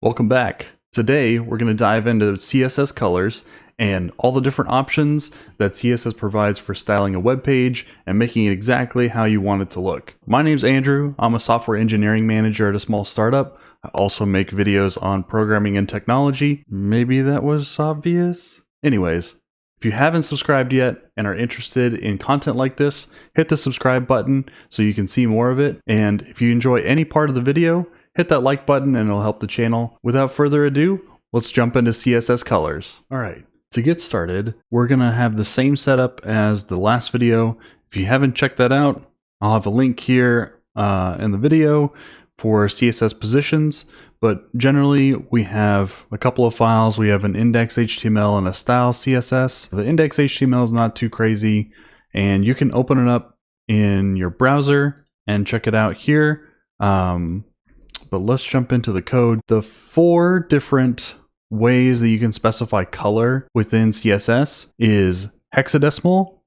Welcome back. Today we're going to dive into CSS Colors and all the different options that CSS provides for styling a web page and making it exactly how you want it to look. My name's Andrew. I'm a software engineering manager at a small startup. I also make videos on programming and technology. Maybe that was obvious? Anyways, if you haven't subscribed yet and are interested in content like this, hit the subscribe button so you can see more of it. And if you enjoy any part of the video, hit that like button and it'll help the channel. Without further ado, let's jump into CSS Colors. All right, to get started, we're gonna have the same setup as the last video. If you haven't checked that out, I'll have a link here in the video for CSS positions. But generally, we have a couple of files. We have an index.html and a style CSS. The index.html is not too crazy, and you can open it up in your browser and check it out here. But let's jump into the code. The 4 different ways that you can specify color within CSS is hexadecimal,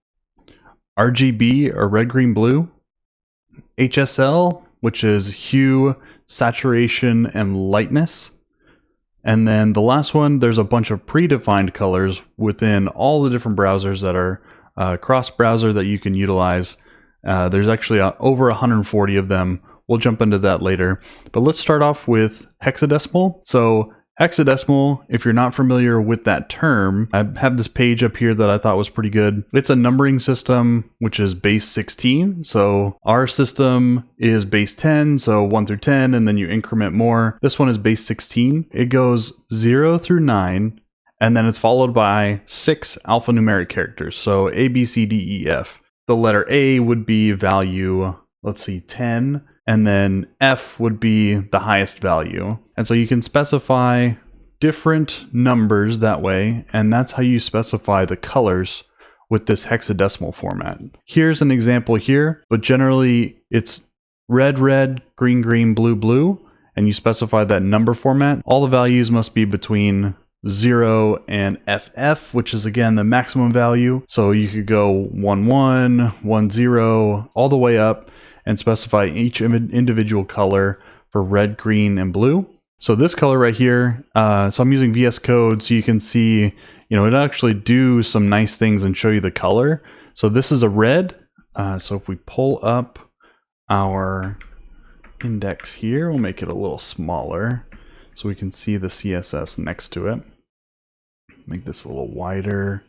RGB or red, green, blue, HSL, which is hue, saturation, and lightness. And then the last one, there's a bunch of predefined colors within all the different browsers that are cross-browser that you can utilize. There's actually over 140 of them. We'll jump into that later. But let's start off with hexadecimal. So hexadecimal, if you're not familiar with that term, I have this page up here that I thought was pretty good. It's a numbering system, which is base 16. So our system is base 10, so 1 through 10, and then you increment more. This one is base 16. It goes 0 through 9, and then it's followed by 6 alphanumeric characters. So A, B, C, D, E, F. The letter A would be value, let's see, 10. And then F would be the highest value. And so you can specify different numbers that way, and that's how you specify the colors with this hexadecimal format. Here's an example here, but generally it's red, red, green, green, blue, blue, and you specify that number format. All the values must be between 0 and FF, which is again the maximum value. So you could go 1, 1, 1, 0, all the way up, and specify each individual color for red, green, and blue. So this color right here, so I'm using VS Code so you can see, it actually do some nice things and show you the color. So this is a red. So if we pull up our index here, we'll make it a little smaller so we can see the CSS next to it. Make this a little wider.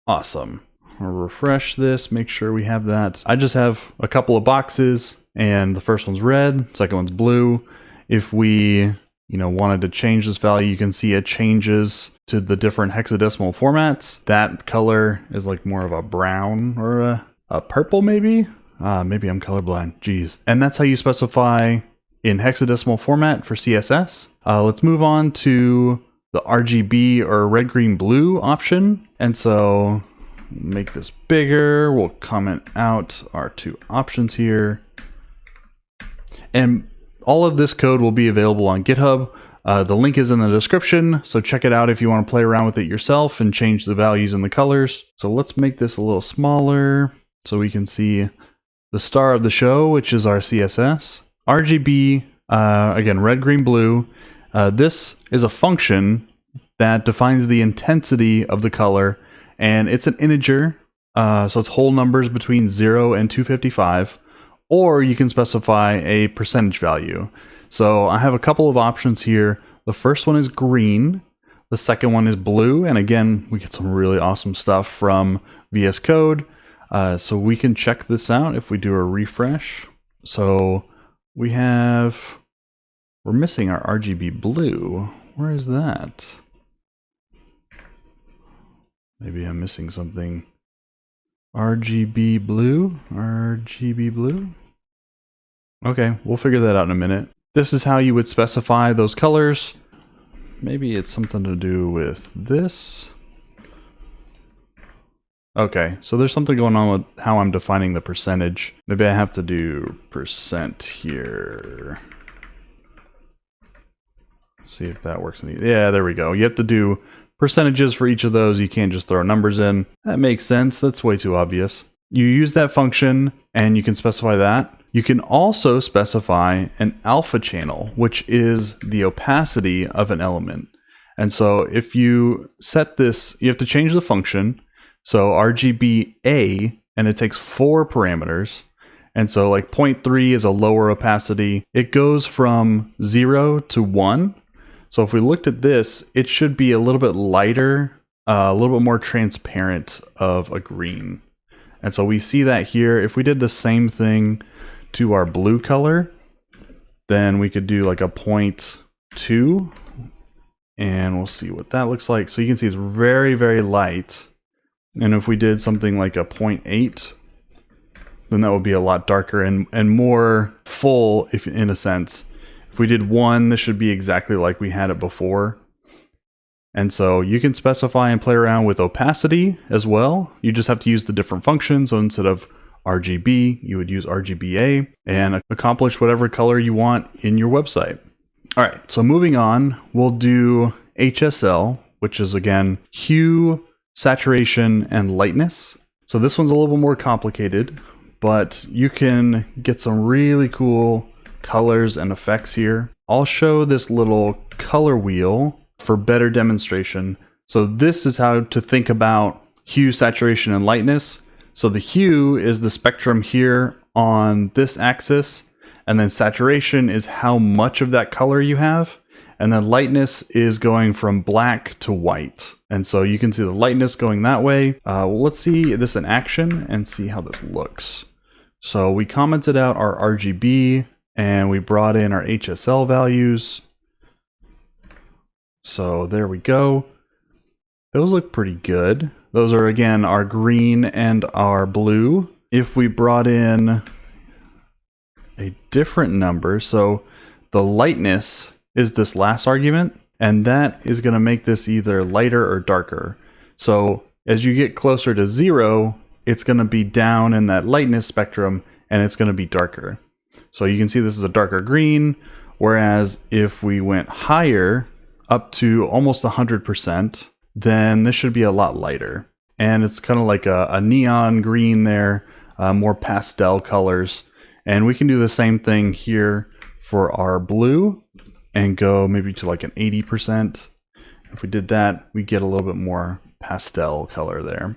Awesome. I'll refresh this, make sure we have that. I just have a couple of boxes, and the first one's red, second one's blue. If we, wanted to change this value, you can see it changes to the different hexadecimal formats. That color is like more of a brown or a purple maybe? Maybe I'm colorblind, geez. And that's how you specify in hexadecimal format for CSS. Let's move on to the RGB or red, green, blue option. And so make this bigger. We'll comment out our 2 options here. And all of this code will be available on GitHub. The link is in the description, so check it out if you want to play around with it yourself and change the values and the colors. So let's make this a little smaller so we can see the star of the show, which is our CSS. RGB, again, red, green, blue. This is a function that defines the intensity of the color, and it's an integer, so it's whole numbers between 0 and 255, or you can specify a percentage value. So I have a couple of options here. The first one is green, the second one is blue, and again, we get some really awesome stuff from VS Code. So we can check this out if we do a refresh. So we're missing our RGB blue. Where is that? Maybe I'm missing something. RGB blue? RGB blue? Okay, we'll figure that out in a minute. This is how you would specify those colors. Maybe it's something to do with this. Okay, so there's something going on with how I'm defining the percentage. Maybe I have to do % here. See if that works. Yeah, there we go. You have to do percentages for each of those. You can't just throw numbers in. That makes sense. That's way too obvious. You use that function and you can specify that. You can also specify an alpha channel, which is the opacity of an element. And so if you set this, you have to change the function. So RGBA, and it takes 4 parameters. And so like 0.3 is a lower opacity. It goes from 0 to 1. So if we looked at this, it should be a little bit lighter, a little bit more transparent of a green. And so we see that here. If we did the same thing to our blue color, then we could do like a 0.2, and we'll see what that looks like. So you can see it's very, very light. And if we did something like a 0.8, then that would be a lot darker and more full, if in a sense. If we did 1, this should be exactly like we had it before. And so you can specify and play around with opacity as well. You just have to use the different functions. So instead of RGB, you would use RGBA and accomplish whatever color you want in your website. All right, so moving on, we'll do HSL, which is again, hue, saturation, and lightness. So this one's a little bit more complicated, but you can get some really cool colors and effects here. I'll show this little color wheel for better demonstration. So this is how to think about hue, saturation, and lightness. So the hue is the spectrum here on this axis, and then saturation is how much of that color you have, and then lightness is going from black to white. And so you can see the lightness going that way. Well, let's see this in action and see how this looks. So we commented out our RGB and we brought in our HSL values. So there we go. Those look pretty good. Those are again our green and our blue. If we brought in a different number, so the lightness is this last argument, and that is going to make this either lighter or darker. So as you get closer to 0, it's going to be down in that lightness spectrum and it's going to be darker. So you can see this is a darker green, whereas if we went higher up to almost 100%, then this should be a lot lighter. And it's kind of like a neon green there, more pastel colors. And we can do the same thing here for our blue and go maybe to like an 80%. If we did that, we get a little bit more pastel color there.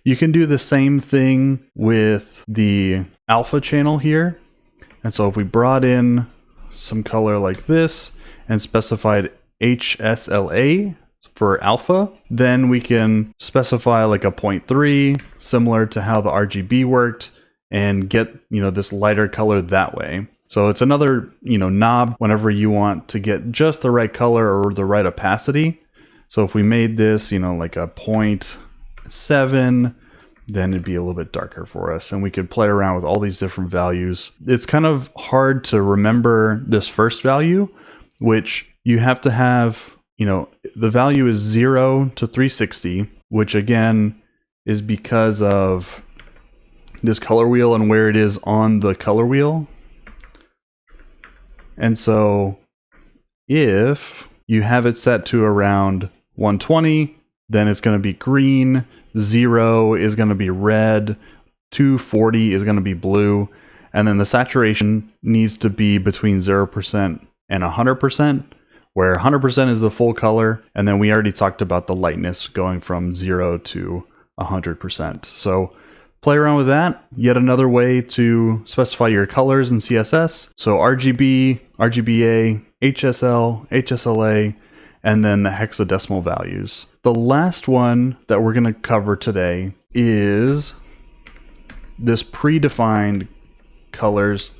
You can do the same thing with the alpha channel here. And so if we brought in some color like this and specified HSLA for alpha, then we can specify like a 0.3, similar to how the RGB worked, and get, this lighter color that way. So it's another, knob whenever you want to get just the right color or the right opacity. So if we made this, like a 0.7, then it'd be a little bit darker for us, and we could play around with all these different values. It's kind of hard to remember this first value, which you have to have, the value is 0 to 360, which again is because of this color wheel and where it is on the color wheel. And so if you have it set to around 120, then it's going to be green, 0 is going to be red, 240 is going to be blue, and then the saturation needs to be between 0% and 100%, where 100% is the full color, and then we already talked about the lightness going from 0 to 100%. So play around with that. Yet another way to specify your colors in CSS. So RGB, RGBA, HSL, HSLA, and then the hexadecimal values. The last one that we're going to cover today is this predefined colors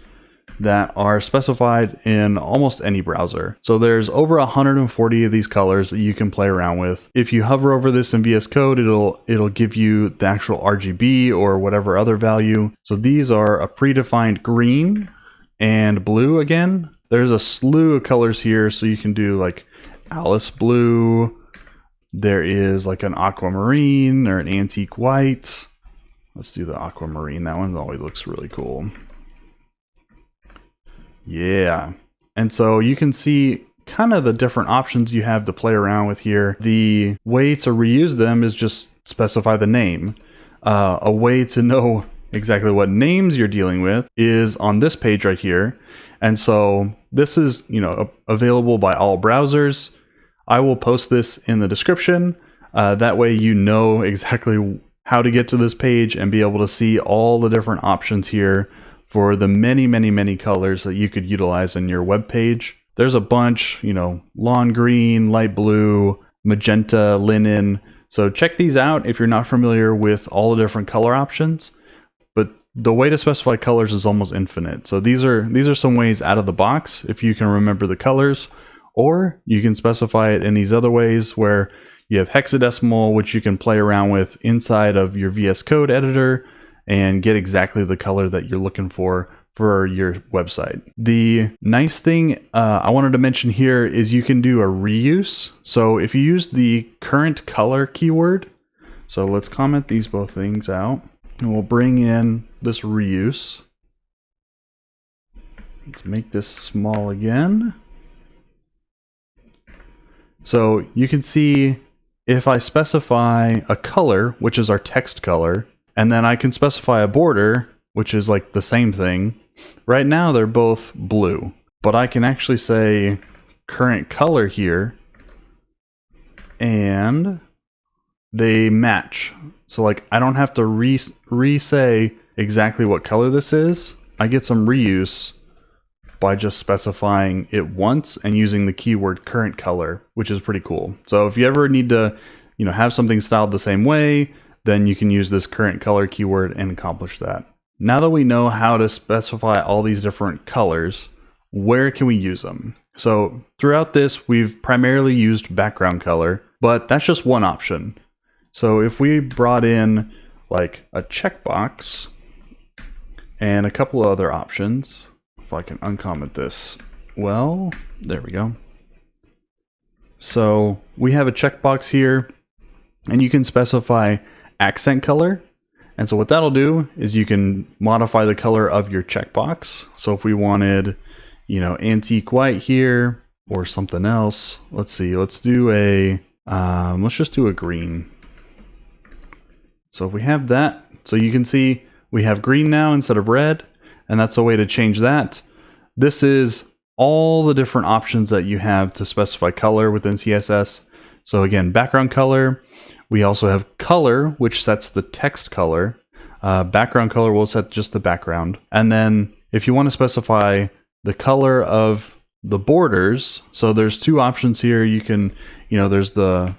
that are specified in almost any browser. So there's over 140 of these colors that you can play around with. If you hover over this in VS Code, it'll give you the actual RGB or whatever other value. So these are a predefined green and blue again. There's a slew of colors here, so you can do like Alice blue. There is like an aquamarine or an antique white. Let's do the aquamarine. That one always looks really cool. Yeah. And so you can see kind of the different options you have to play around with here. The way to reuse them is just specify the name. A way to know exactly what names you're dealing with is on this page right here. And so this is, available by all browsers. I will post this in the description. That way you know exactly how to get to this page and be able to see all the different options here for the many colors that you could utilize in your web page. There's a bunch, lawn green, light blue, magenta, linen. So check these out if you're not familiar with all the different color options. But the way to specify colors is almost infinite. So these are some ways out of the box if you can remember the colors, or you can specify it in these other ways where you have hexadecimal, which you can play around with inside of your VS Code editor and get exactly the color that you're looking for your website. The nice thing I wanted to mention here is you can do a reuse. So if you use the current color keyword, so let's comment these both things out, and we'll bring in this reuse. Let's make this small again. So you can see if I specify a color, which is our text color, and then I can specify a border, which is like the same thing. Right now they're both blue, but I can actually say current color here and they match. So like I don't have to re-say exactly what color this is. I get some reuse by just specifying it once and using the keyword current color, which is pretty cool. So if you ever need to, have something styled the same way, then you can use this current color keyword and accomplish that. Now that we know how to specify all these different colors, where can we use them? So throughout this, we've primarily used background color, but that's just one option. So if we brought in like a checkbox and a couple of other options, if I can uncomment this, well, there we go. So we have a checkbox here and you can specify accent color. And so what that'll do is you can modify the color of your checkbox. So if we wanted, antique white here or something else, let's see, let's do let's just do a green. So if we have that, so you can see we have green now instead of red, and that's a way to change that. This is all the different options that you have to specify color within CSS. So again, background color. We also have color, which sets the text color. Background color will set just the background. And then if you want to specify the color of the borders, so there's two options here. You can, there's the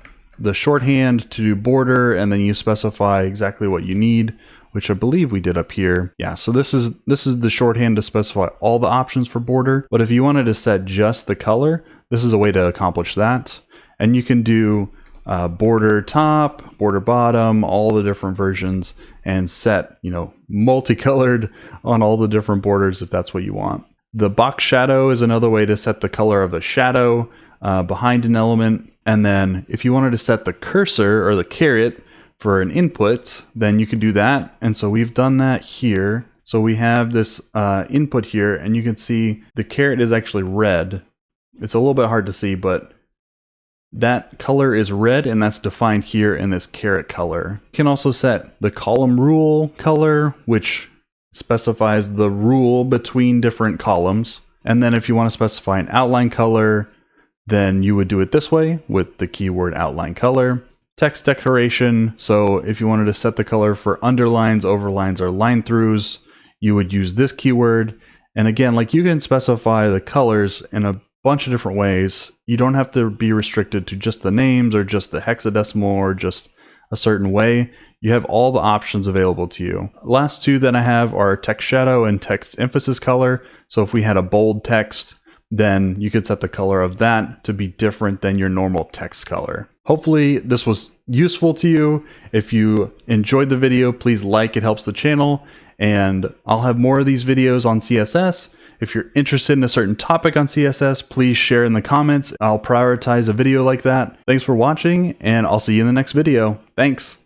shorthand to do border, and then you specify exactly what you need, which I believe we did up here. Yeah, so this is the shorthand to specify all the options for border. But if you wanted to set just the color, this is a way to accomplish that. And you can do border top, border bottom, all the different versions, and set, multicolored on all the different borders if that's what you want. The box shadow is another way to set the color of a shadow behind an element. And then if you wanted to set the cursor or the caret for an input, then you can do that. And so we've done that here. So we have this input here, and you can see the caret is actually red. It's a little bit hard to see, but that color is red, and that's defined here in this caret color. You can also set the column rule color, which specifies the rule between different columns. And then if you want to specify an outline color, then you would do it this way with the keyword outline color. Text decoration, so if you wanted to set the color for underlines, overlines, or line throughs, you would use this keyword. And again, like you can specify the colors in a bunch of different ways. You don't have to be restricted to just the names or just the hexadecimal or just a certain way. You have all the options available to you. Last two that I have are text shadow and text emphasis color. So if we had a bold text, then you could set the color of that to be different than your normal text color. Hopefully this was useful to you. If you enjoyed the video, please like, it helps the channel. And I'll have more of these videos on CSS. If you're interested in a certain topic on CSS, please share in the comments. I'll prioritize a video like that. Thanks for watching, and I'll see you in the next video. Thanks.